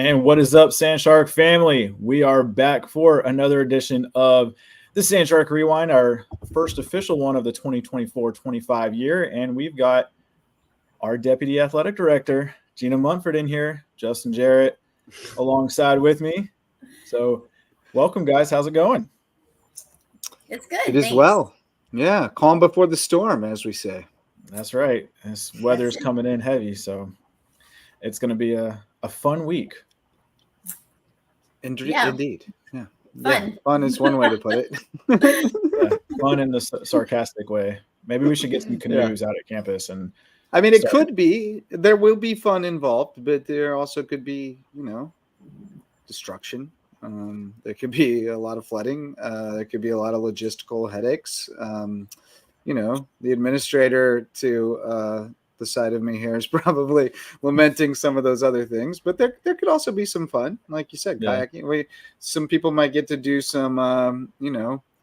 And what is up, Sandshark family? We are back for another edition of the Sandshark Rewind, our first official one of the 2024-25 year. And we've got our Deputy Athletic Director, Genia Montford, in here, Justin Jarrett, alongside with me. So welcome, guys. How's it going? It's good. It is well. Yeah, calm before the storm, as we say. That's right. This weather's coming in heavy, so it's going to be a fun week. Indeed. Yeah. Fun. Yeah, fun is one way to put it. Fun in the sarcastic way. Maybe we should get some canoes out at campus. And I mean, it could be. There will be fun involved, but there also could be, destruction. There could be a lot of flooding. There could be a lot of logistical headaches. The administrator to the side of me here is probably lamenting some of those other things, but there could also be some fun, like you said, kayaking. Some people might get to do some,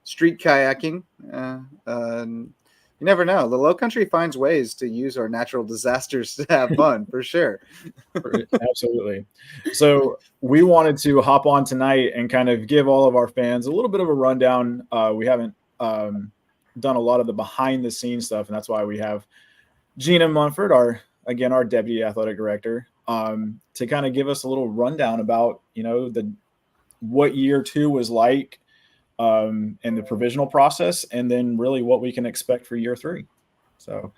street kayaking. You never know. The Low Country finds ways to use our natural disasters to have fun, for sure. Absolutely. So we wanted to hop on tonight and kind of give all of our fans a little bit of a rundown. We haven't done a lot of the behind the scenes stuff, and that's why we have Genia Montford, our Deputy Athletic Director, to kind of give us a little rundown about, what year two was like in the provisional process, and then really what we can expect for year three. So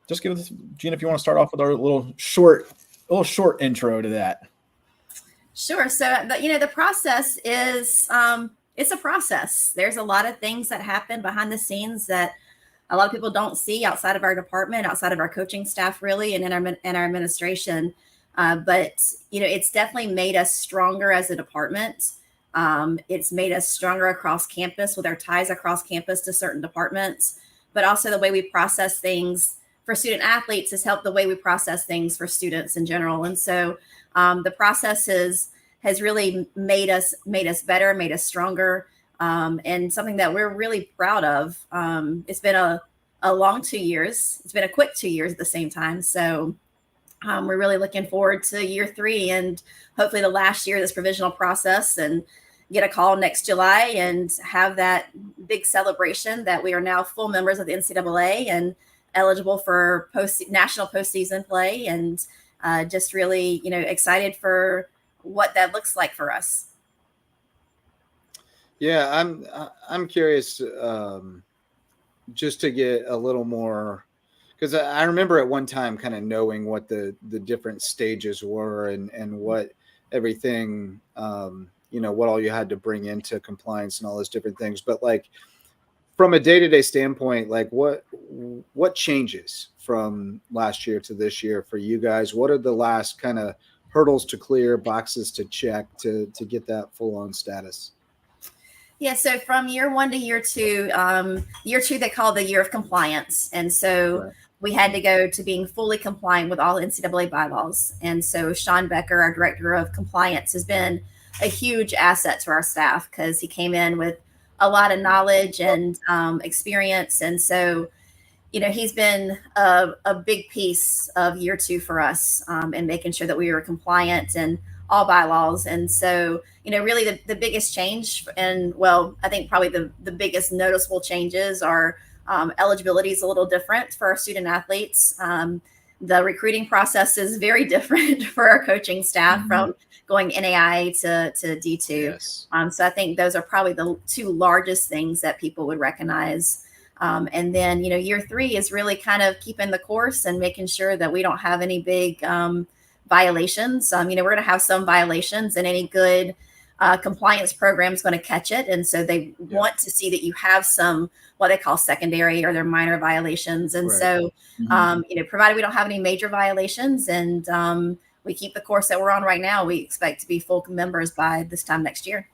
just give us, Gina, if you want to start off with our little short intro to that. Sure. So, the process is, it's a process. There's a lot of things that happen behind the scenes that a lot of people don't see outside of our department, outside of our coaching staff, really, and in our administration. But it's definitely made us stronger as a department. It's made us stronger across campus with our ties across campus to certain departments, but also the way we process things for student athletes has helped the way we process things for students in general. And so the process has really made us better, made us stronger, and something that we're really proud of. It's been a long 2 years. It's been a quick 2 years at the same time. So we're really looking forward to year three and hopefully the last year of this provisional process, and get a call next July and have that big celebration that we are now full members of the NCAA and eligible for national postseason play, and just really, excited for what that looks like for us. Yeah, I'm curious just to get a little more, because I remember at one time kind of knowing what the different stages were and what everything, what all you had to bring into compliance and all those different things. But like from a day-to-day standpoint, like what changes from last year to this year for you guys? What are the last kind of hurdles to clear, boxes to check to get that full-on status? Yeah, so from year one to year two they call the year of compliance. And so we had to go to being fully compliant with all NCAA bylaws. And so Sean Becker, our director of compliance, has been a huge asset to our staff because he came in with a lot of knowledge and experience. And so, he's been a big piece of year two for us in making sure that we were compliant and all bylaws. And so, really the biggest change, and I think probably the biggest noticeable changes are eligibility is a little different for our student athletes. The recruiting process is very different for our coaching staff from going NAIA to D2. Yes. So I think those are probably the two largest things that people would recognize. And then, year three is really kind of keeping the course and making sure that we don't have any big violations. We're going to have some violations, and any good compliance program is going to catch it. And so they want to see that you have some, what they call secondary or their minor violations. And so, provided we don't have any major violations and we keep the course that we're on right now, we expect to be full members by this time next year.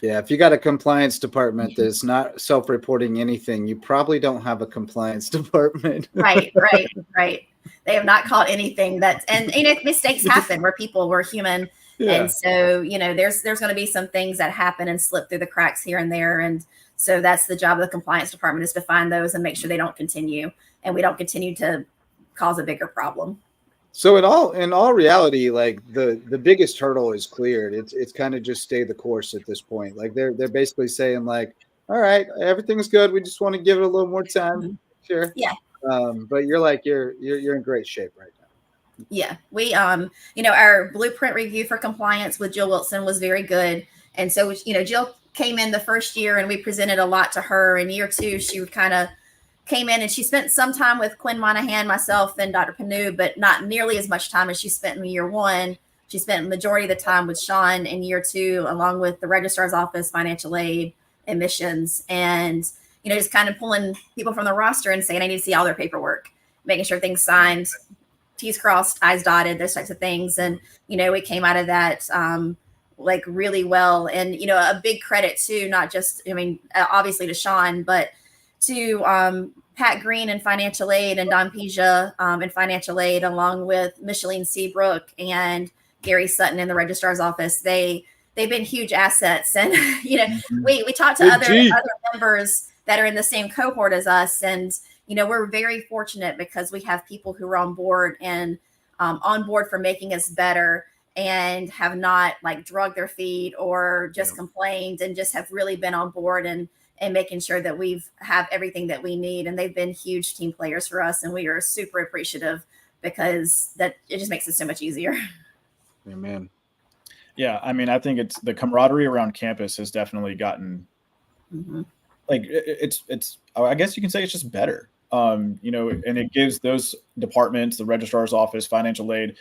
Yeah, if you got a compliance department that's not self-reporting anything, you probably don't have a compliance department. Right. They have not caught anything and mistakes happen where we're human. Yeah. And so, there's going to be some things that happen and slip through the cracks here and there. And so that's the job of the compliance department, is to find those and make sure they don't continue, and we don't continue to cause a bigger problem. So in all reality, like the biggest hurdle is cleared. It's kind of just stay the course at this point. Like they're basically saying like, all right, everything's good. We just want to give it a little more time. Mhm. Sure. Yeah. But you're like you're in great shape right now. Yeah. We our blueprint review for compliance with Jill Wilson was very good. And so, Jill came in the first year and we presented a lot to her. In year 2, she kind of came in and she spent some time with Quinn Monahan, myself, and Dr. Panu, but not nearly as much time as she spent in year 1. She spent the majority of the time with Sean in year 2, along with the registrar's office, financial aid, admissions, and, just kind of pulling people from the roster and saying, I need to see all their paperwork, making sure things signed, T's crossed, I's dotted, those types of things. And, we came out of that, like really well. And, a big credit too, not just, obviously to Sean, but to Pat Green in financial aid and Don Pija in financial aid, along with Micheline Seabrook and Gary Sutton in the registrar's office. They've been huge assets. And, we talked to other members that are in the same cohort as us. And, we're very fortunate because we have people who are on board and on board for making us better and have not like drugged their feet or just complained, and just have really been on board and making sure that have everything that we need. And they've been huge team players for us. And we are super appreciative because it just makes it so much easier. Amen. Yeah. I think it's the camaraderie around campus has definitely gotten like it's, I guess you can say it's just better. And it gives those departments, the registrar's office, financial aid,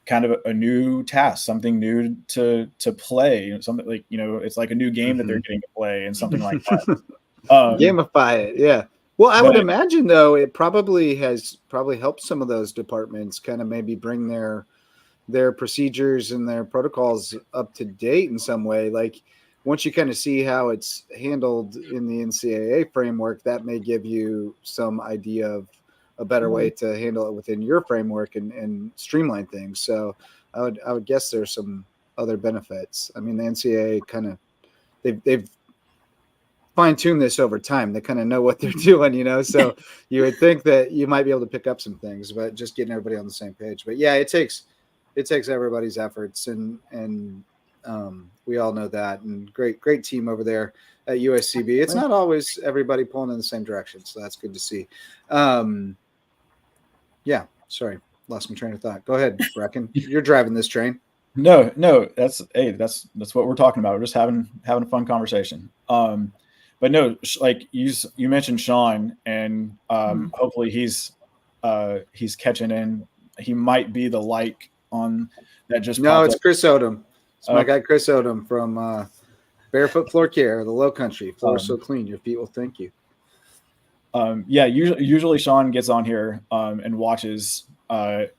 kind of a new task, something new to play, something like, it's like a new game that they're getting to play and something like that. Gamify it. Yeah. Well, I would imagine though, it probably helped some of those departments kind of maybe bring their procedures and their protocols up to date in some way. Like once you kind of see how it's handled in the NCAA framework, that may give you some idea of a better way to handle it within your framework and streamline things. So I would guess there's some other benefits. The NCAA kind of, they've fine-tuned this over time. They kind of know what they're doing, so you would think that you might be able to pick up some things, but just getting everybody on the same page. But yeah, it takes everybody's efforts and we all know that, and great team over there at USCB. It's not always everybody pulling in the same direction. So that's good to see. Yeah, sorry, lost my train of thought. Go ahead, Brackin. You're driving this train. No, that's what we're talking about. We're just having a fun conversation. But no, like you mentioned Sean, and hopefully he's catching in. He might be the like on that just. No, it's Chris Odom. It's my guy Chris Odom from Barefoot Floor Care, the Low Country. Floor so clean, your feet will thank you. Yeah, usually Sean gets on here and watches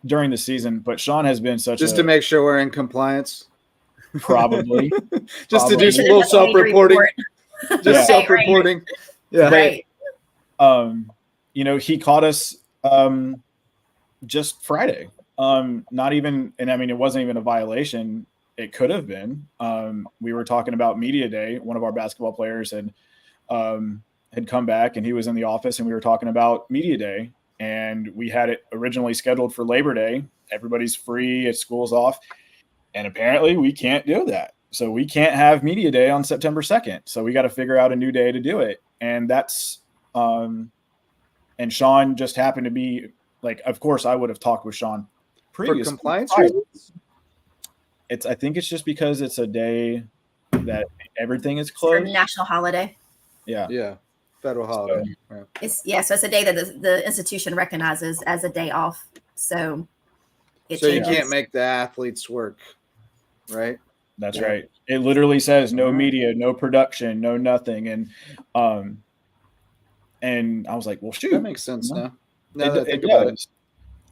during the season, but Sean has been to make sure we're in compliance. Probably. To do some little self-reporting. Just self-reporting. Right. He caught us just Friday. Not even, and it wasn't even a violation. It could have been. We were talking about media day. One of our basketball players had come back, and he was in the office, and we were talking about media day, and we had it originally scheduled for Labor Day. Everybody's free, at school's off, and apparently we can't do that. So we can't have media day on September 2nd. So we got to figure out a new day to do it. And that's and Sean just happened to be like, of course I would have talked with Sean previously. For compliance reasons? I think it's just because it's a day that everything is closed. It's a national holiday. Yeah. Yeah. Federal holiday. So, so it's a day that the institution recognizes as a day off. So you can't make the athletes work, right? That's right. It literally says no media, no production, no nothing. And I was like, well, shoot. That makes sense now. Now that I think about it. It's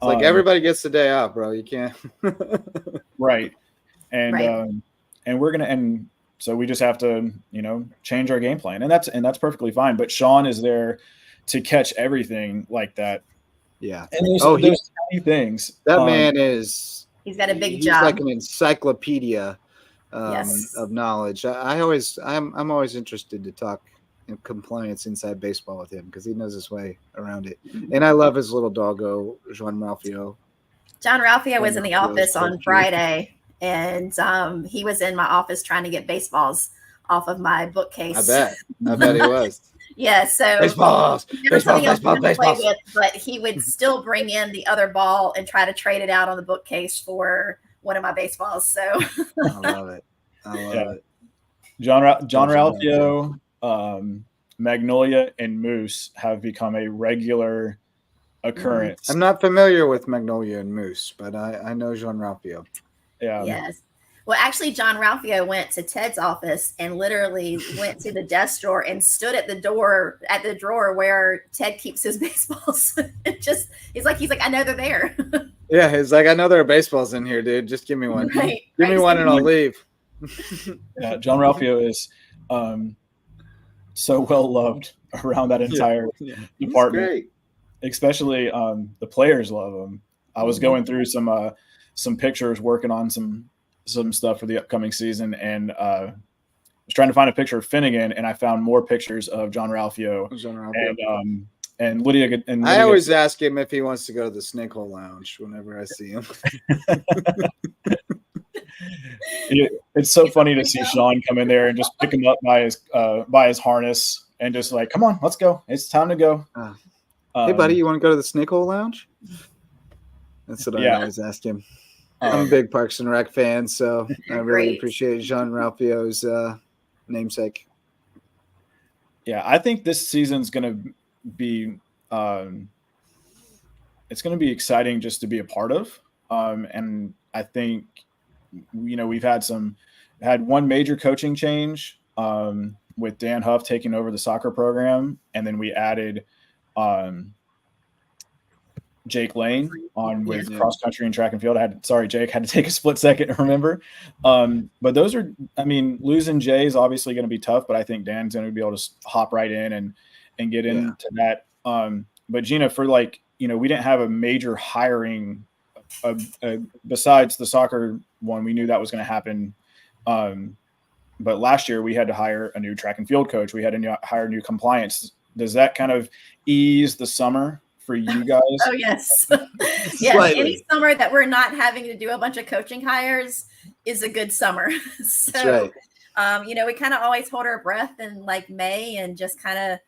like everybody gets the day off, bro. You can't. Right. And we're going to, and so we just have to, change our game plan, and that's perfectly fine. But Sean is there to catch everything like that. Yeah. And there's tiny things. That man he's got a big job. He's like an encyclopedia of knowledge. I'm always interested to talk compliance inside baseball with him because he knows his way around it. And I love his little doggo, Juan Ralphio. John Ralphio was in the office on coach. Friday, and he was in my office trying to get baseballs off of my bookcase. I bet he was. Yeah, so Baseballs, play with, but he would still bring in the other ball and try to trade it out on the bookcase for one of my baseballs. So I love it. It. John Ralphio, Magnolia, and Moose have become a regular occurrence. I'm not familiar with Magnolia and Moose, but I know John Ralphio. Yeah. Yes. Well, actually, John Ralphio went to Ted's office and literally went to the desk drawer and stood at the drawer where Ted keeps his baseballs. He's like, I know they're there. Yeah, he's like, I know there are baseballs in here, dude. Just give me one. Right. Give me one and I'll leave. Yeah, John Ralphio is so well loved around that entire department. Great. Especially the players love him. I was going through some pictures, working on some stuff for the upcoming season, and was trying to find a picture of Finnegan, and I found more pictures of John Ralphio. And Lydia. I always ask him if he wants to go to the Snake Hole Lounge whenever I see him. It's so funny to see Sean come in there and just pick him up by his harness and just like, come on, let's go. It's time to go. Hey, buddy, you want to go to the Snake Hole Lounge? That's what I always ask him. I'm a big Parks and Rec fan, so I really appreciate Jean Ralphio's namesake. Yeah, I think this season's going to be it's going to be exciting just to be a part of. And I think, we've had one major coaching change with Dan Huff taking over the soccer program, and then we added Jake Lane on with cross country and track and field. Jake had to take a split second to remember. But those are, losing Jay is obviously going to be tough, but I think Dan's going to be able to hop right in and get into that. But Gina, for we didn't have a major hiring besides the soccer one. We knew that was going to happen. But last year we had to hire a new track and field coach. We had to hire new compliance. Does that kind of ease the summer for you guys? Oh, yes. Yeah. Any summer that we're not having to do a bunch of coaching hires is a good summer. So, we kind of always hold our breath in May and just kind of,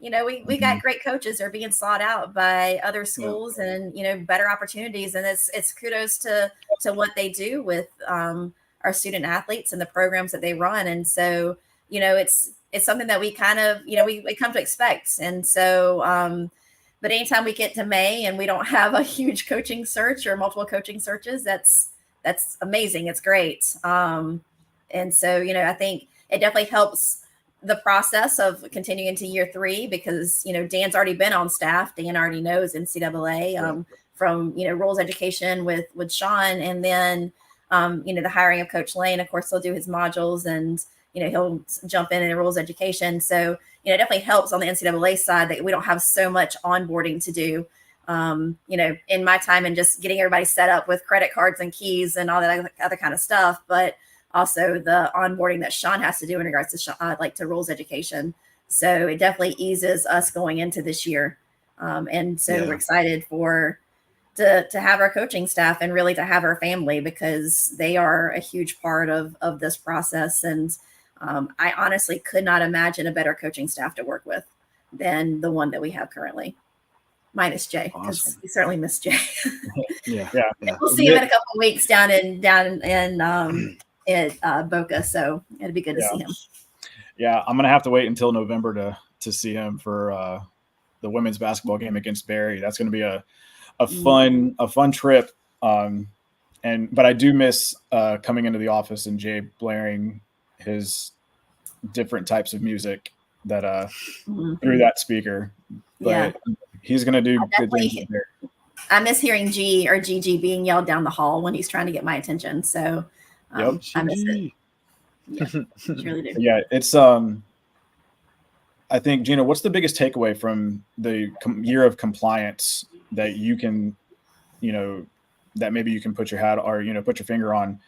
we got great coaches. They're being sought out by other schools and, better opportunities. And it's kudos to what they do with our student athletes and the programs that they run. And so, it's something that we kind of, we come to expect. And so, but anytime we get to May and we don't have a huge coaching search or multiple coaching searches, that's amazing. It's great. And so, I think it definitely helps the process of continuing into year 3 because, Dan's already been on staff. Dan already knows NCAA from, rules education with Sean. And then, the hiring of Coach Lane, of course, he'll do his modules and, he'll jump in rules education. So, it definitely helps on the NCAA side that we don't have so much onboarding to do, in my time and just getting everybody set up with credit cards and keys and all that other kind of stuff. But also the onboarding that Sean has to do in regards to to rules education. So it definitely eases us going into this year. And so we're excited to have our coaching staff and really to have our family because they are a huge part of this process. And I honestly could not imagine a better coaching staff to work with than the one that we have currently, minus Jay, because we certainly miss Jay. We'll see him in a couple of weeks down in Boca, so it'd be good to see him. Yeah, I'm gonna have to wait until November to see him for the women's basketball game against Barry. That's gonna be a fun trip. But I do miss coming into the office and Jay blaring his different types of music that through that speaker. But he's gonna do good things there. I miss hearing G or GG being yelled down the hall when he's trying to get my attention. So I miss it. Yeah, really do. Yeah, it's I think, Gina, what's the biggest takeaway from the year of compliance that you can, that maybe you can put your hat or put your finger on?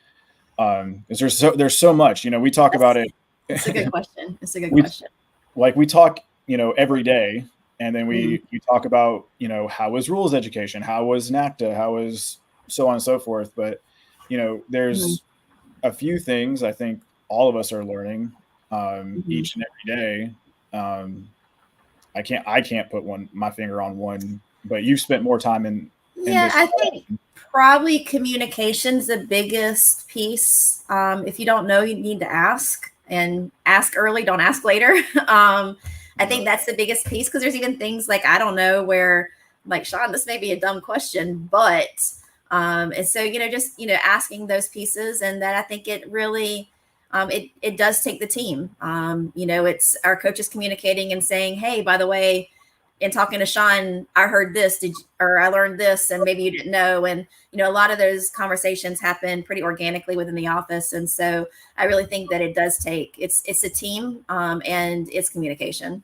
Because there's so much. We talk about it. It's a good question. Question. We talk, every day, and then we talk about, how was rules education, how was NACTA, how was so on and so forth. But, there's a few things I think all of us are learning each and every day. I can't put my finger on one, but you've spent more time in this. I think probably communication's the biggest piece. If you don't know, you need to ask, and ask early, don't ask later. I think that's the biggest piece, because there's even things like, I don't know, where like, Sean, this may be a dumb question, but and so, just, asking those pieces. And that I think it really, it does take the team. It's our coaches communicating and saying, hey, by the way, in talking to Sean, I heard this, or I learned this, and maybe you didn't know. And, a lot of those conversations happen pretty organically within the office. And so I really think that it does take, it's a team, and it's communication.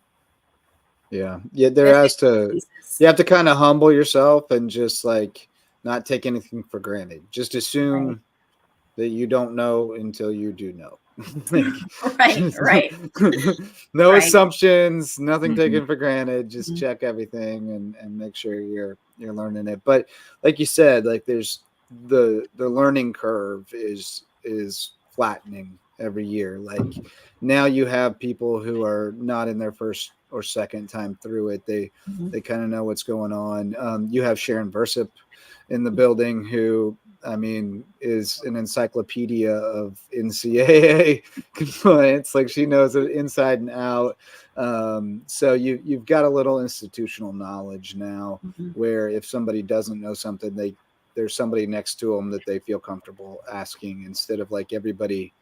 Yeah. You have to kind of humble yourself and just like not take anything for granted. Just assume that you don't know until you do know. Right. No assumptions, nothing taken for granted. Just check everything and make sure you're learning it. But like you said, like there's the learning curve is flattening every year. Like now you have people who are not in their first or second time through it. They kind of know what's going on. You have Sharon Versip in the building, who is an encyclopedia of NCAA compliance. Like she knows it inside and out. So you've got a little institutional knowledge now, where if somebody doesn't know something, there's somebody next to them that they feel comfortable asking, instead of like everybody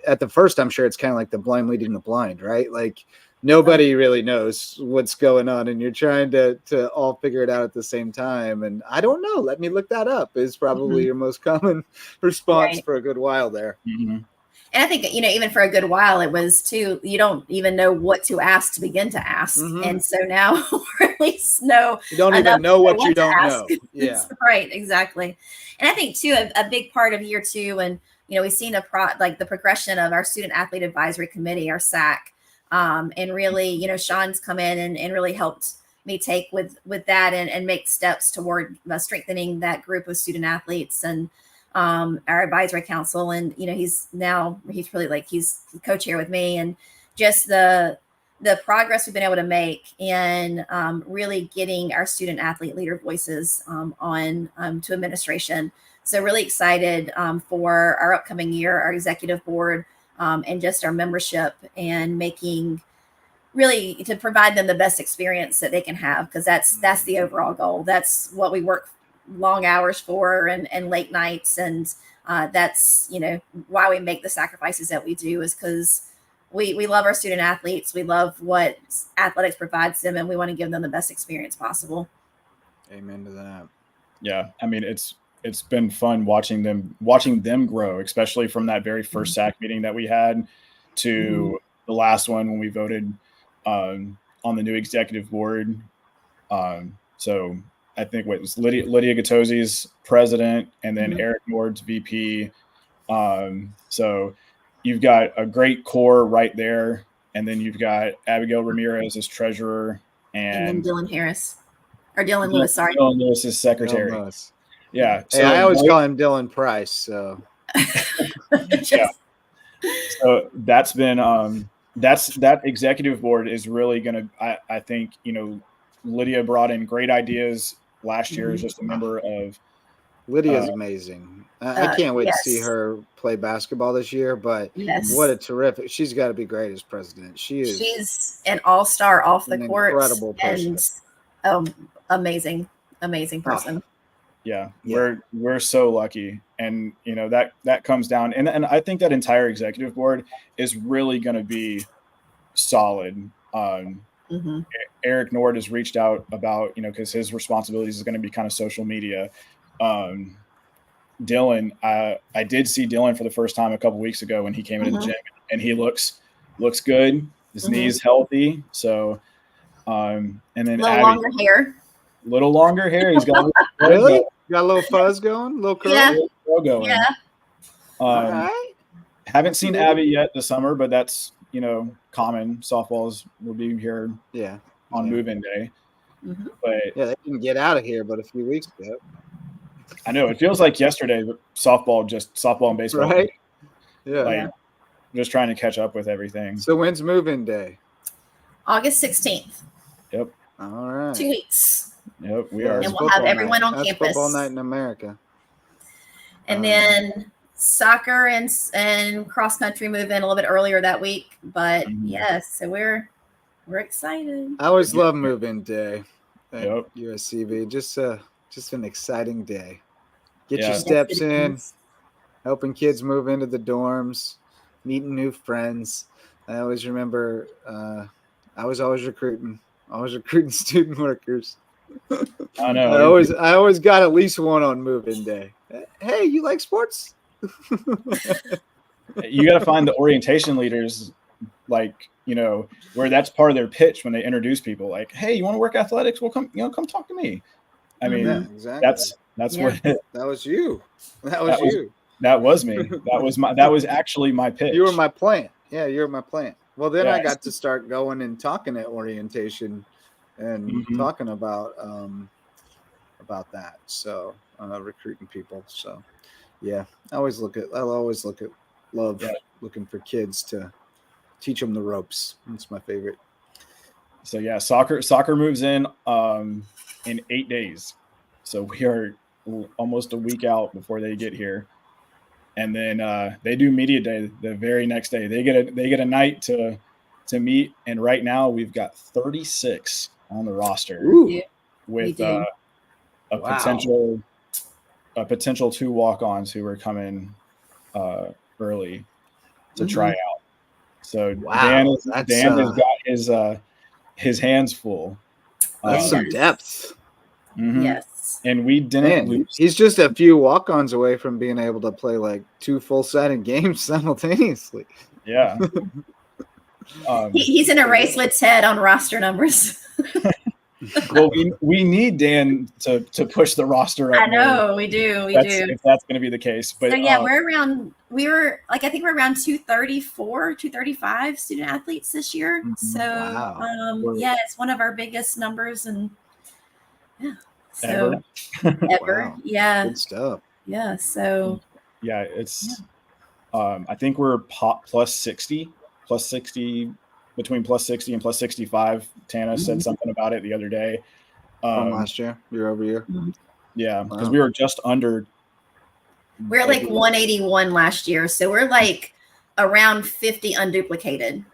at the first. I'm sure it's kind of like the blind leading the blind, right? Like nobody really knows what's going on, and you're trying to all figure it out at the same time. And I don't know, let me look that up, is probably your most common response for a good while there. And I think, even for a good while, it was too, you don't even know what to ask to begin to ask. And so now, or at least know, you don't even know what you don't know. Yeah. Right. Exactly. And I think too, a big part of year two, and, we've seen the progression of our student athlete advisory committee, our SAC. And really, Sean's come in and really helped me take with that and make steps toward strengthening that group of student athletes and our advisory council. And, he's really like, he's co-chair with me, and just the progress we've been able to make in really getting our student athlete leader voices on to administration. So really excited for our upcoming year, our executive board, and just our membership, and making really to provide them the best experience that they can have, because that's the overall goal. That's what we work long hours for, and late nights. And that's, why we make the sacrifices that we do, is because we love our student athletes. We love what athletics provides them, and we want to give them the best experience possible. Amen to that. Yeah. It's been fun watching them grow, especially from that very first SAC meeting that we had to the last one when we voted on the new executive board. So I think what was Lydia Gatosi's president, and then Eric Nord's VP. So you've got a great core right there, and then you've got Abigail Ramirez as treasurer, and then Dylan Lewis. Sorry, Dylan Lewis is secretary. Dylan Lewis. Yeah. So I always call him Dylan Price. So yeah. So that's been that executive board is really going to, I think, Lydia brought in great ideas last year as just a member of. Lydia's amazing. I can't wait to see her play basketball this year, but what a terrific, she's got to be great as president. She's an all-star off the court. Incredible person. And amazing person. Yeah, we're so lucky, and that comes down, and I think that entire executive board is really going to be solid. Eric Nord has reached out about because his responsibilities is going to be kind of social media. Dylan, I did see Dylan for the first time a couple weeks ago when he came into the gym, and he looks good. His knee's healthy, so and then little longer hair. He's got got a little fuzz going, a little curl. Yeah. All right. Haven't seen Abby yet this summer, but that's common. Softballs will be here on move-in day. But they didn't get out of here but a few weeks ago. I know it feels like yesterday, but softball and baseball, Right? Yeah. Like just trying to catch up with everything. So when's move-in day? August 16th. Yep. All right. 2 weeks. Yep. We Yeah, are. And it's we'll have football everyone night. on That's campus. football night in America. And then soccer and cross country move in a little bit earlier that week. But yes, so we're excited. I always love move-in day at Yep. USCB. Just an exciting day. Get Yeah. your steps Yes, it in, is. helping kids move into the dorms, meeting new friends. I always remember I was always recruiting student workers. I know. I always got at least one on move-in day. Hey, you like sports? You got to find the orientation leaders, like, where that's part of their pitch when they introduce people. Like, hey, you want to work athletics? Well, come talk to me. I mean, Yeah, exactly. that's Yeah. what That was you. That was you. That was me. That was actually my pitch. You were my plant. Yeah, you were my plant. Well, then I Yeah. got to start going and talking at orientation and talking about that. So recruiting people. So yeah, I always love looking for kids to teach them the ropes. That's my favorite. So yeah, soccer moves in 8 days. So we are almost a week out before they get here. And then they do media day the very next day. They get a night to meet. And right now we've got 36 on the roster. Ooh. With Wow. potential 2 walk-ons who are coming early to try out. So Dan has got his hands full. That's some depth. Yes. And we didn't lose. He's just a few walk-ons away from being able to play like 2 full-sided games simultaneously. Yeah. He's in a race with Ted on roster numbers. Well, we need Dan to push the roster up. I know we do. If that's going to be the case. But so yeah, I think we're around 234, 235 student athletes this year. So yeah, it's one of our biggest numbers and ever. Wow. Yeah. Good stuff. Yeah. So yeah, it's I think we're plus 60 between plus 60 and plus 65. Tana said something about it the other day. From last year over year. Yeah, because we were just under. We're like 181 last year, so we're like around 50 unduplicated.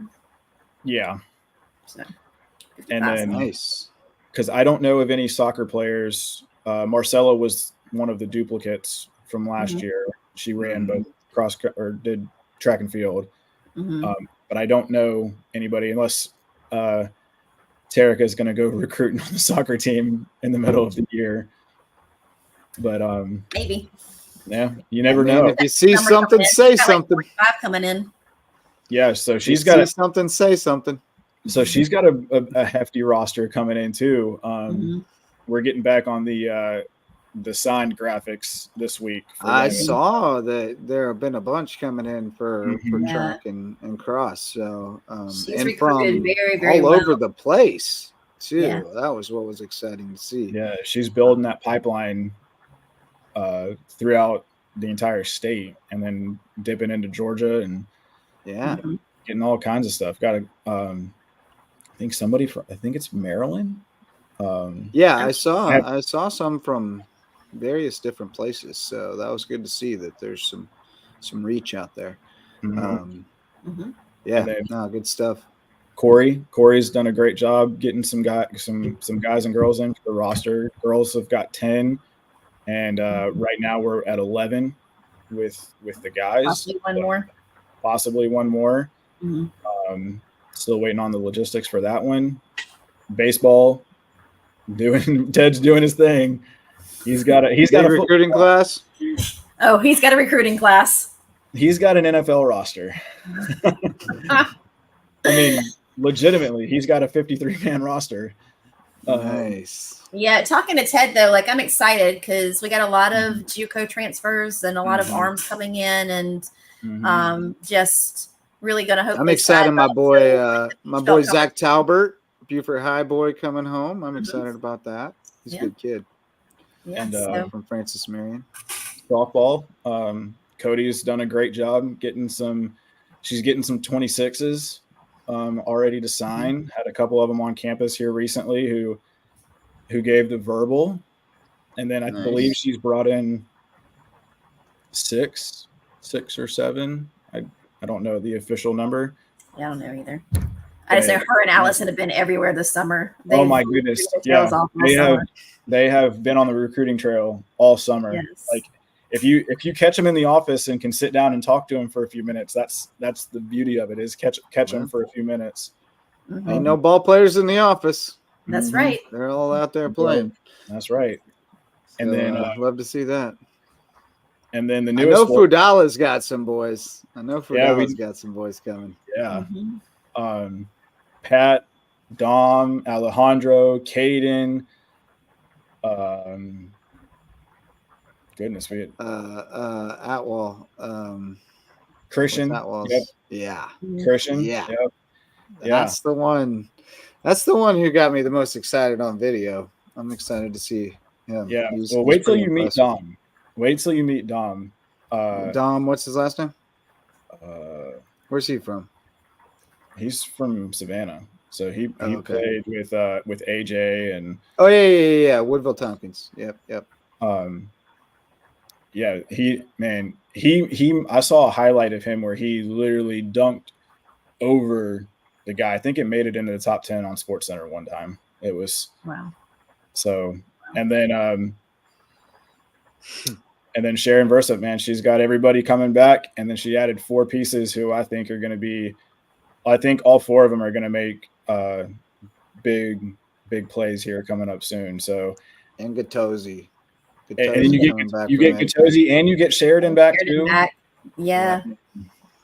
Yeah. So, and then nice. Because I don't know of any soccer players. Marcella was one of the duplicates from last year. She ran both did track and field. But I don't know anybody unless Tarek is going to go recruiting on the soccer team in the middle of the year. But maybe. Yeah, you never know. If you see something, say something. Like 45 coming in. Yeah, so she's got something, say something. So she's got a hefty roster coming in too. We're getting back on the signed graphics this week. I saw that there have been a bunch coming in for track and cross. So she's and from very, very all over the place too. Yeah. That was what was exciting to see. Yeah, she's building that pipeline throughout the entire state, and then dipping into Georgia and getting all kinds of stuff. Got I think it's Maryland. I saw some from various different places, so that was good to see that there's some reach out there. Good stuff. Corey's done a great job getting some guys and girls into the roster. Girls have got 10, and right now we're at 11 with the guys. Possibly one more. Still waiting on the logistics for that one. Baseball, Ted's doing his thing. He's got a recruiting class. Oh, he's got a recruiting class. He's got an NFL roster. I mean, legitimately, he's got a 53-man roster. Nice. Yeah, talking to Ted though, like I'm excited because we got a lot of JUCO transfers and a lot of arms coming in, and just really gonna hope. I'm excited. My boy Zach Talbert, Beaufort High boy, coming home. I'm excited about that. He's a good kid. Yeah, And from Francis Marion. softball, Cody's done a great job getting some. She's getting some 26s already to sign. Had a couple of them on campus here recently who gave the verbal, and then I believe she's brought in six or seven. I don't know the official number. I don't know either. I just know her and Allison have been everywhere this summer. Oh my goodness! Yeah, they have been on the recruiting trail all summer. Yes. Like if you catch them in the office and can sit down and talk to them for a few minutes, that's the beauty of it, is catch them for a few minutes. Ain't no ball players in the office. That's right. They're all out there playing. That's right. So, and then love to see that. And then the newest. I know Fudala's got some boys. Got some boys coming. Yeah. Pat, Dom, Alejandro, Caden. Goodness, we had Atwell. Christian. Yep. Yeah. Christian. Yeah. Yep. Yeah. That's the one. That's the one who got me the most excited on video. I'm excited to see him. Yeah. Well, wait till you meet Dom. Wait till you meet Dom. Dom, what's his last name? Where's he from? He's from Savannah. So he played with AJ and yeah. Woodville Tompkins. Yep. Yeah, he I saw a highlight of him where he literally dunked over the guy. I think it made it into the top 10 on SportsCenter one time. It was wow. So and then Sharon Versa, man, she's got everybody coming back, and then she added 4 pieces who I think are going to be. I think all 4 of them are going to make big plays here coming up soon. So and Gattosi. And then you get Gattosi and you get Sheridan back too. Yeah.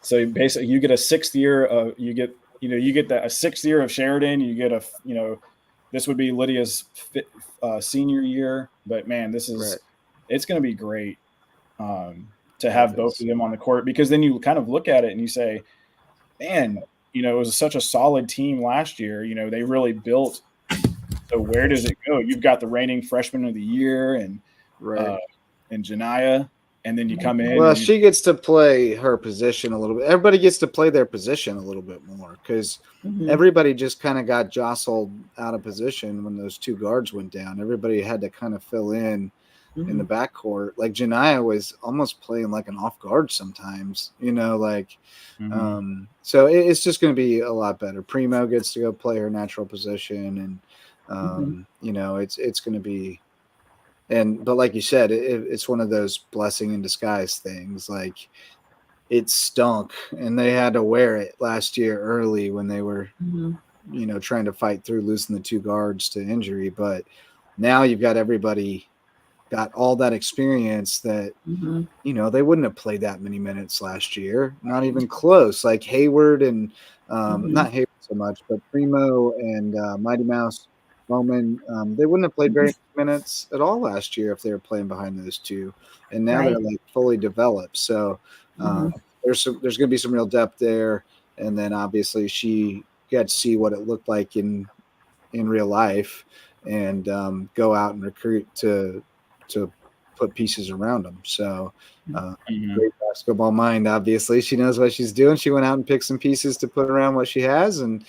So basically, you get a 6th year of a 6th year of Sheridan. You get this would be Lydia's senior year. But man, this is it's going to be great to have both of them on the court, because then you kind of look at it and you say, man, it was such a solid team last year. They really built. So where does it go? You've got the reigning freshman of the year and Genia, and then you come in. Well, she gets to play her position a little bit. Everybody gets to play their position a little bit more, because everybody just kind of got jostled out of position when those 2 guards went down. Everybody had to kind of fill in the backcourt. Like Genia was almost playing like an off guard sometimes, so it's just going to be a lot better. Primo gets to go play her natural position, and it's going to be. But like you said, it's one of those blessing in disguise things. Like, it stunk, and they had to wear it last year early when they were, trying to fight through losing the 2 guards to injury. But now you've got everybody got all that experience that, they wouldn't have played that many minutes last year, not even close. Like Hayward and not Hayward so much, but Primo and Mighty Mouse Bowman, they wouldn't have played very many minutes at all last year if they were playing behind those 2, and now they're like fully developed. So there's going to be some real depth there, and then obviously she got to see what it looked like in real life, and go out and recruit to put pieces around them. So great basketball mind, obviously. She knows what she's doing. She went out and picked some pieces to put around what she has, and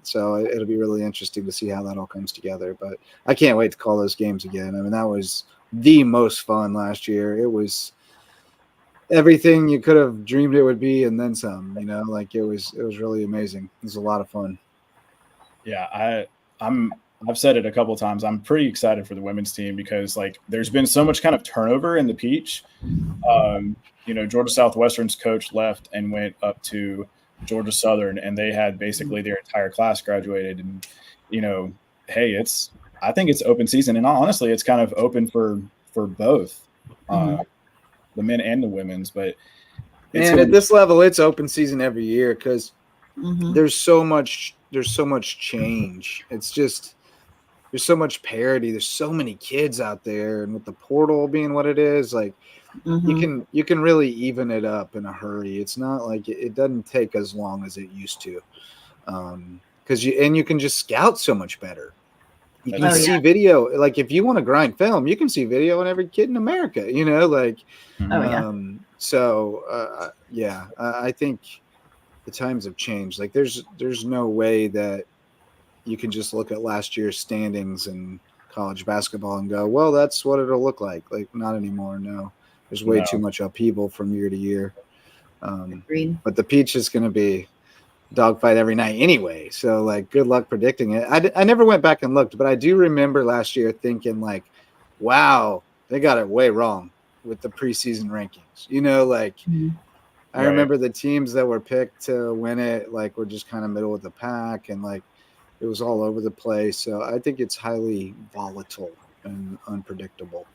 so it'll be really interesting to see how that all comes together. But I can't wait to call those games again. I mean, that was the most fun last year. It was everything you could have dreamed it would be, and then some. Like it was really amazing. It was a lot of fun. Yeah, I've said it a couple of times. I'm pretty excited for the women's team, because there's been so much kind of turnover in the Peach. Georgia Southwestern's coach left and went up to Georgia Southern, and they had basically their entire class graduated. And hey, I think it's open season, and honestly, it's kind of open for both the men and the women's. But at this level, it's open season every year, because there's so much change. It's just. There's so much parity. There's so many kids out there, and with the portal being what it is, you can really even it up in a hurry. It's not like it doesn't take as long as it used to, because you can just scout so much better. You That's can true. see video. Like if you want to grind film, you can see video on every kid in America. You know, like I think the times have changed. Like there's no way that you can just look at last year's standings in college basketball and go, well, that's what it'll look like. Like not anymore. No, there's way too much upheaval from year to year. But the Peach is going to be dogfight every night anyway. So like, good luck predicting it. I never went back and looked, but I do remember last year thinking like, wow, they got it way wrong with the preseason rankings. You know, like I remember the teams that were picked to win it, like were just kind of middle of the pack and like it was all over the place. So I think it's highly volatile and unpredictable.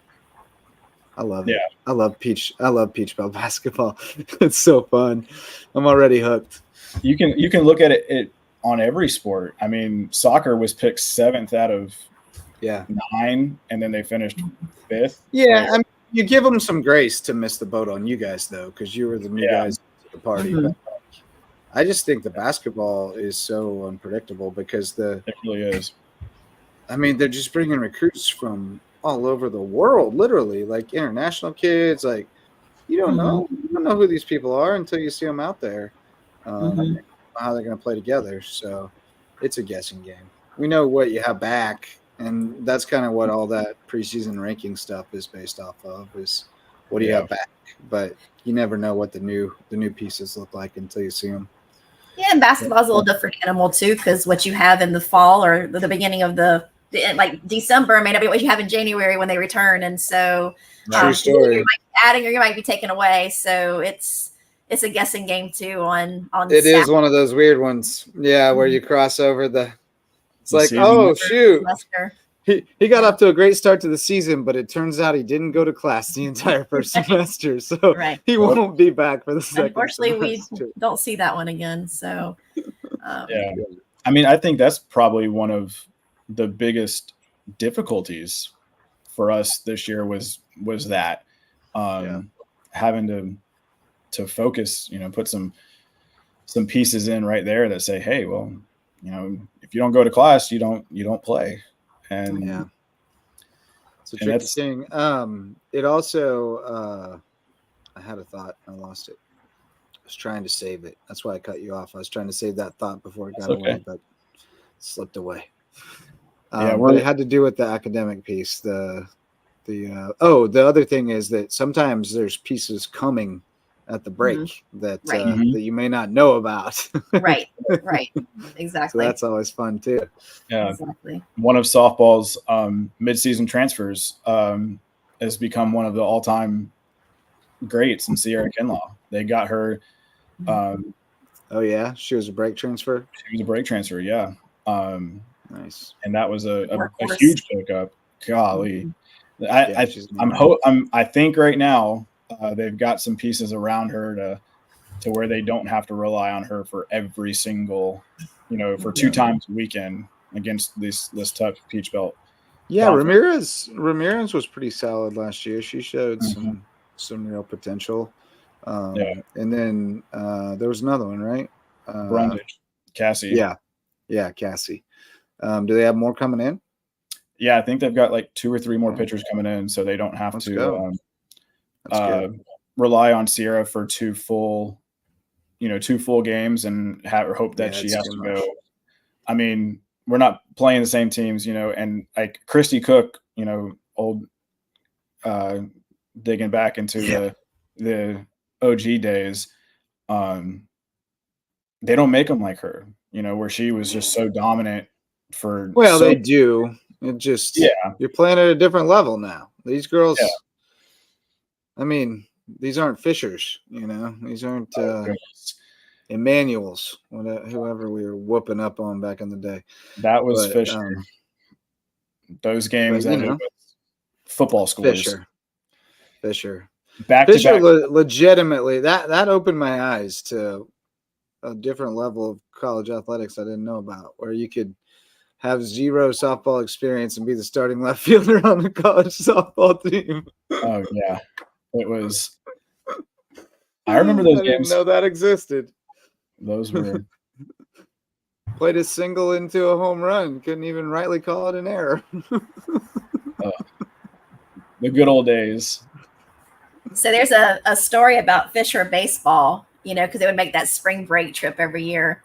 I love it. I love Peach Belt basketball. It's so fun. I'm already hooked. You can look at it on every sport. I mean, soccer was picked 7th out of 9, and then they finished 5th. Yeah, I mean, you give them some grace to miss the boat on you guys though, because you were the new guys at the party. But I just think the basketball is so unpredictable because it really is. I mean, they're just bringing recruits from all over the world, literally, like international kids. Like you don't know who these people are until you see them out there. How they're going to play together. So it's a guessing game. We know what you have back, and that's kind of what all that preseason ranking stuff is based off of, is what do you have back. But you never know what the new pieces look like until you see them. Yeah, and basketball is a little different animal too, because what you have in the fall or the beginning of like December may not be what you have in January when they return, and so true story. You might be adding or you might be taken away. So it's a guessing game too on it is one of those weird ones, where you cross over it's like, oh shoot, he got off to a great start to the season, but it turns out he didn't go to class the entire first semester, so he won't be back for the second. Unfortunately, we don't see that one again. So I mean, I think that's probably one of the biggest difficulties for us this year was that having to focus, put some pieces in right there that say, hey, well, if you don't go to class, you don't play. And it's a tricky thing. It also I had a thought, I lost it. I was trying to save it. That's why I cut you off. I was trying to save that thought before it got away, but it slipped away. But it had to do with the academic piece. The other thing is that sometimes there's pieces coming at the break that you may not know about. right exactly. So that's always fun too. Exactly. One of softball's midseason transfers has become one of the all-time greats in Sierra Kinlaw. They got her she was a break transfer. Nice. And that was a huge pickup. Golly. I think right now they've got some pieces around her to where they don't have to rely on her for every single, for 2 times a weekend against this tough Peach Belt. Yeah, Ramirez was pretty solid last year. She showed some real potential. And then there was another one, right? Brundage, Cassie. Yeah, Cassie. Do they have more coming in? Yeah, I think they've got like 2 or 3 more pitchers coming in, so they don't have to rely on Sierra for 2 full games and hope that she has to go. I mean, we're not playing the same teams, and like Christy Cook, old digging back into the OG days, they don't make them like her, where she was just so dominant for. Well, they do. It just you're playing at a different level now. These girls, I mean, these aren't Fishers, These aren't Emmanuels, whoever we were whooping up on back in the day. That was Fisher. Those games ended with football scores. Fisher. Back Fisher to back. Legitimately, that opened my eyes to a different level of college athletics I didn't know about, where you could have 0 softball experience and be the starting left fielder on the college softball team. Oh yeah, it was. I remember those games. Didn't know that existed. Those were Played a single into a home run. Couldn't even rightly call it an error. The good old days. So there's a story about Fisher baseball, because they would make that spring break trip every year.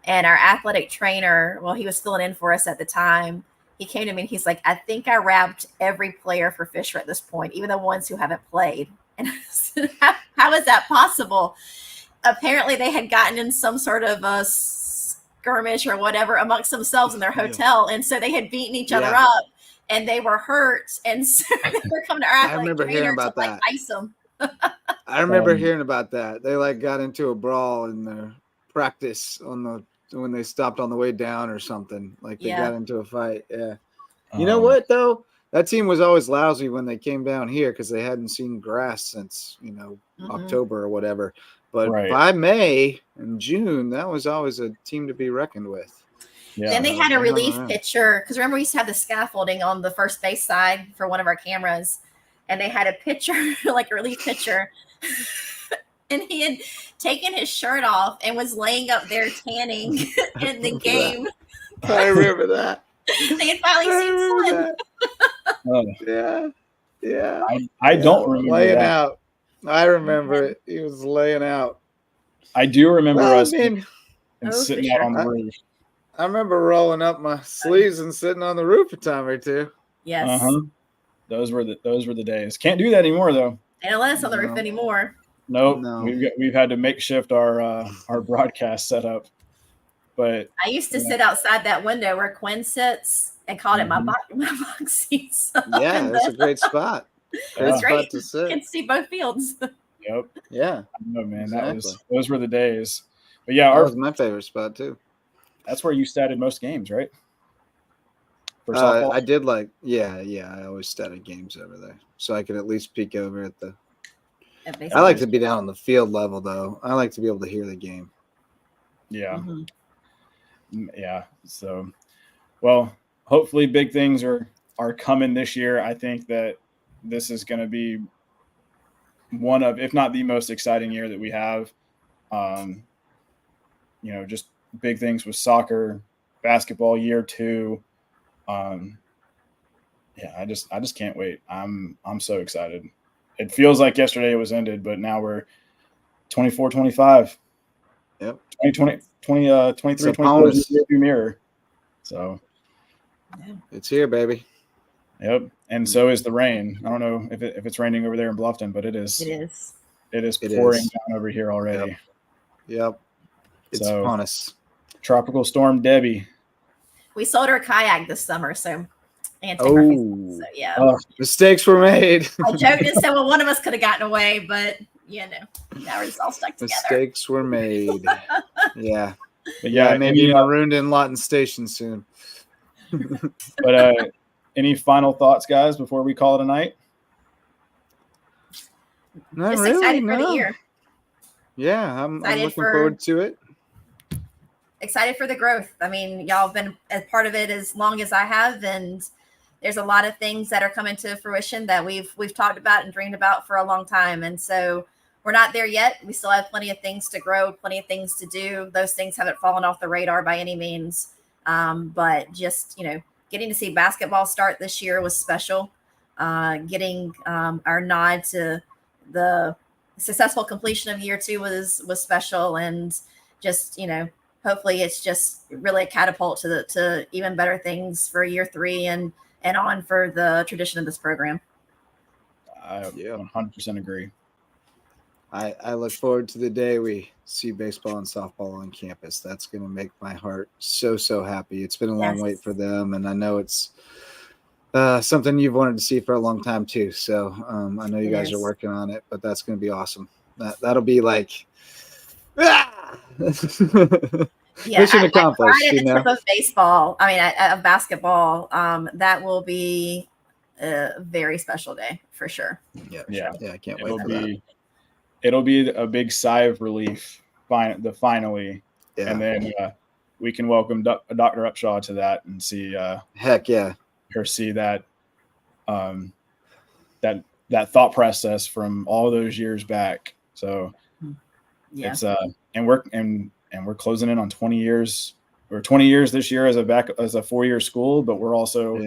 And our athletic trainer, well, he was filling in for us at the time. He came to me and he's like, I think I wrapped every player for Fisher at this point, even the ones who haven't played. And I said, how is that possible? Apparently they had gotten in some sort of a skirmish or whatever amongst themselves in their hotel. And so they had beaten each other up and they were hurt. And so they were coming to our athletic trainer to like ice them. I remember hearing about that. They like got into a brawl in their practice when they stopped on the way down or something. Like they got into a fight. Yeah. You know what though? That team was always lousy when they came down here because they hadn't seen grass since, October or whatever. But by May and June, that was always a team to be reckoned with. Yeah. Then they had a relief pitcher because remember we used to have the scaffolding on the first base side for one of our cameras, and they had a pitcher, like a relief pitcher, and he had taken his shirt off and was laying up there tanning in the game. I remember that. They had finally seen sun. Yeah. I don't remember laying that. out. I remember it. He was laying out. I do remember us sitting out on the roof. I remember rolling up my sleeves and sitting on the roof a time or two. Yes. Those were the days. Can't do that anymore though. They don't let us on the roof anymore. Nope. No. We've had to makeshift our broadcast setup. But I used to sit outside that window where Quinn sits and called it my box seat. So that's a great spot. It's great to sit. You can see both fields. Yep. Yeah. I know, man. Exactly. Those were the days. But yeah, that was my favorite spot too. That's where you statted most games, right? I did I always statted games over there, so I could at least peek over at the. I like to be down on the field level, though. I like to be able to hear the game. Yeah, yeah. So, well, hopefully, big things are coming this year. I think that this is going to be one of, if not the most exciting year that we have. Just big things with soccer, basketball year 2. I just can't wait. I'm so excited. It feels like yesterday it was ended, but now we're 24, 25. Yep. 23, 24 is the mirror. So it's here, baby. Yep. And so is the rain. I don't know if it's raining over there in Bluffton, but it is. It is pouring down over here already. Yep. It's upon us. Tropical Storm Debbie. We sold our kayak this summer, so mistakes were made. I joked and said, well, one of us could have gotten away, but now we're just all stuck together. Mistakes were made. Yeah. But yeah, maybe marooned in Lawton Station soon. But any final thoughts, guys, before we call it a night? Not just really. Excited for the year. Yeah, I'm looking forward to it. Excited for the growth. I mean, y'all have been a part of it as long as I have, and there's a lot of things that are coming to fruition that we've talked about and dreamed about for a long time. And so we're not there yet. We still have plenty of things to grow, plenty of things to do. Those things haven't fallen off the radar by any means. But just, getting to see basketball start this year was special. Getting our nod to the successful completion of year 2 was special. And just, hopefully it's just really a catapult to even better things for year 3 and on for the tradition of this program. I 100% agree. I look forward to the day we see baseball and softball on campus. That's going to make my heart so happy. It's been a long wait for them, and I know it's something you've wanted to see for a long time too. So I know you guys are working on it, but that's going to be awesome. That'll be like mission accomplished. At the tip of baseball, of basketball, that will be a very special day for sure. Yeah. I can't wait for that. It'll be a big sigh of relief, finally, and then we can welcome Dr. Upshaw to that and see. Heck yeah, her see that, that thought process from all those years back. So it's and we're closing in on 20 years we're 20 years this year as a 4-year school, but we're also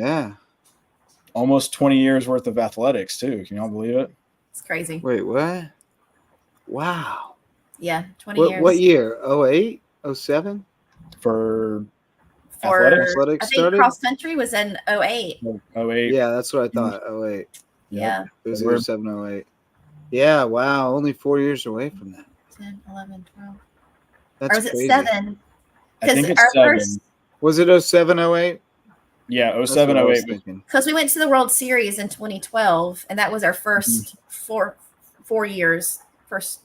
almost 20 years worth of athletics too. Can y'all believe it? It's crazy. Wait, what? Wow. Yeah, 20 years. What year? 08? 07? For athletics I think started? cross country was in 08. 08. Yeah, that's what I thought. 08. Yeah. It was 07, 08. Yeah, wow. Only 4 years away from that. 10, 11, 12. That's or was crazy. it 7? I think it's our 7. first, Was it 07, 08? Yeah, 07, 08. because we went to the World Series in 2012, and that was our first 4 years. First.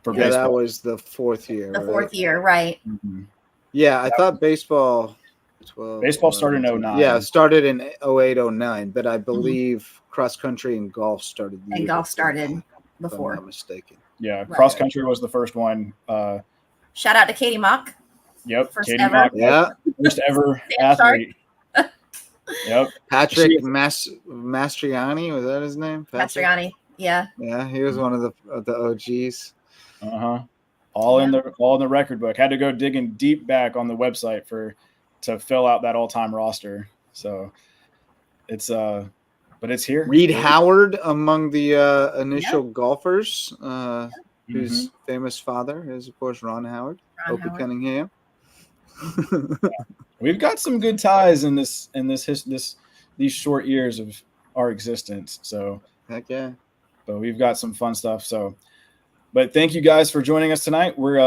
For Yeah, baseball. that was the 4th year. The 4th year, right? Mm-hmm. Yeah, I thought baseball. Baseball started in 09. Yeah, started in 08, 09, but I believe cross country and golf started. And golf started before. If I'm not mistaken. Yeah, Right. cross country was the first one. Shout out to Katie Mock. Yep, First Katie ever. Mock, Yeah, first ever Sand shark. athlete. Yep, Patrick Mastriani, was that his name? Mastriani. Yeah. Yeah, he was one of the OGs. all in the record book. Had to go digging deep back on the website to fill out that all-time roster. So it's but it's here. Reed Howard among the initial golfers, whose famous father is of course Ron Howard. Opie Cunningham. We've got some good ties in these short years of our existence. So heck yeah. But we've got some fun stuff. So, but thank you guys for joining us tonight. We're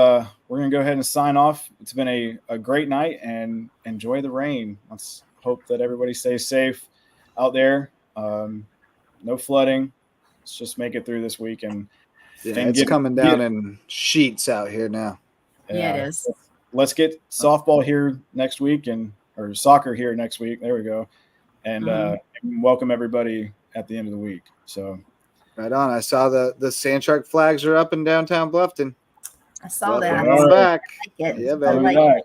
gonna go ahead and sign off. It's been a great night, and enjoy the rain. Let's hope that everybody stays safe out there. No flooding. Let's just make it through this week and it's coming down in sheets out here now. Yeah, it is. Let's get softball here next week or soccer here next week. There we go. And welcome everybody at the end of the week. So right on. I saw the Sand Shark flags are up in downtown Bluffton. I saw that. Welcome back. I like it. Yeah, baby.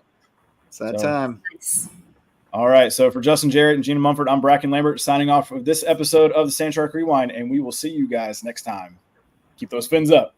It's that time. Nice. All right. So for Justin, Jarrett, and Genia Montford, I'm Brackin Lambert signing off of this episode of the Sand Shark Rewind, and we will see you guys next time. Keep those fins up.